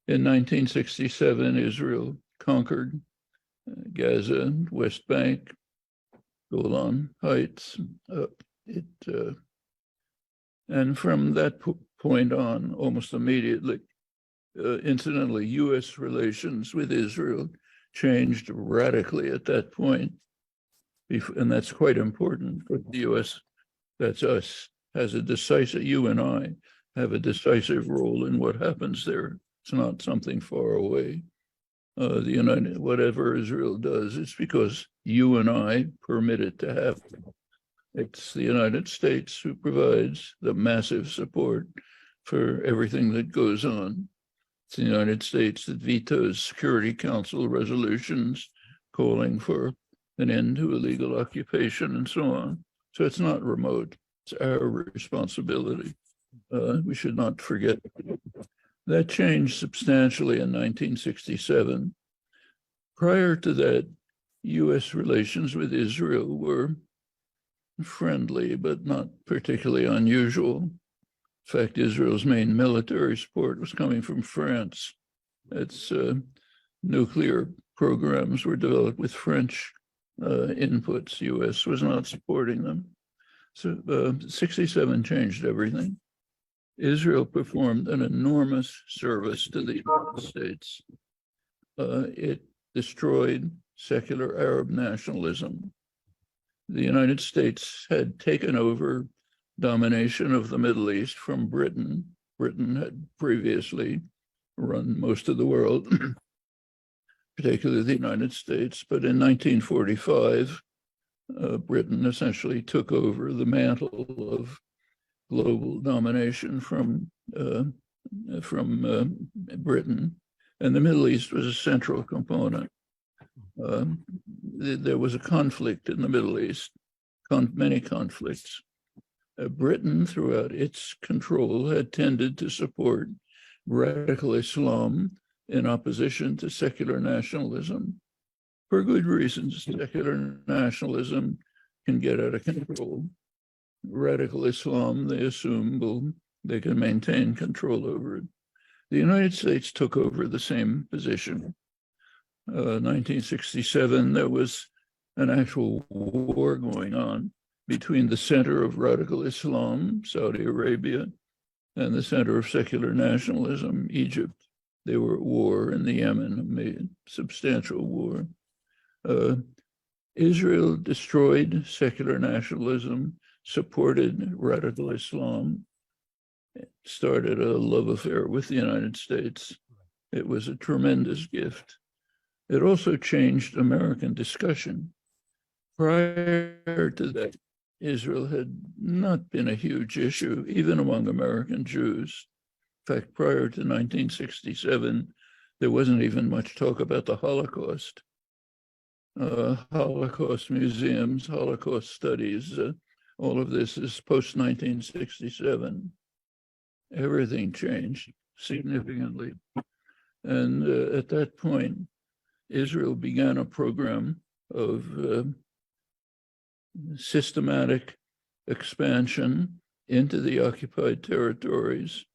In 1967, Israel conquered Gaza and West Bank, Golan Heights. And from that point on, almost immediately, incidentally, U.S. relations with Israel changed radically at that point. And that's quite important. But the U.S., that's us, has a decisive, you and I have a decisive role in what happens there. It's not something far away. Whatever Israel does, it's because you and I permit it to happen. It's the United States who provides the massive support for everything that goes on. It's the United States that vetoes Security Council resolutions calling for an end to illegal occupation and so on. So it's not remote. It's our responsibility. We should not forget. That changed substantially in 1967. Prior to that, U.S. relations with Israel were friendly, but not particularly unusual. In fact, Israel's main military support was coming from France. Its nuclear programs were developed with French inputs. U.S. was not supporting them. So 67 changed everything. Israel performed an enormous service to the United States. It destroyed secular Arab nationalism. The United States had taken over domination of the Middle East from Britain. Britain had previously run most of the world, particularly the United States. But in 1945, Britain essentially took over the mantle of global domination from Britain, and the Middle East was a central component. There was a conflict in the Middle East, many conflicts. Britain, throughout its control, had tended to support radical Islam in opposition to secular nationalism. For good reasons, secular nationalism can get out of control. Radical Islam, they assume, they can maintain control over it. The United States took over the same position. 1967, there was an actual war going on between the center of radical Islam, Saudi Arabia, and the center of secular nationalism, Egypt. They were at war in the Yemen, a substantial war. Israel destroyed secular nationalism, supported radical Islam, started a love affair with the United States. It was a tremendous gift. It also changed American discussion. Prior to that, Israel had not been a huge issue, even among American Jews. In fact, prior to 1967, there wasn't even much talk about the Holocaust. Holocaust museums, Holocaust studies, all of this is post-1967. Everything changed significantly. And at that point, Israel began a program of systematic expansion into the occupied territories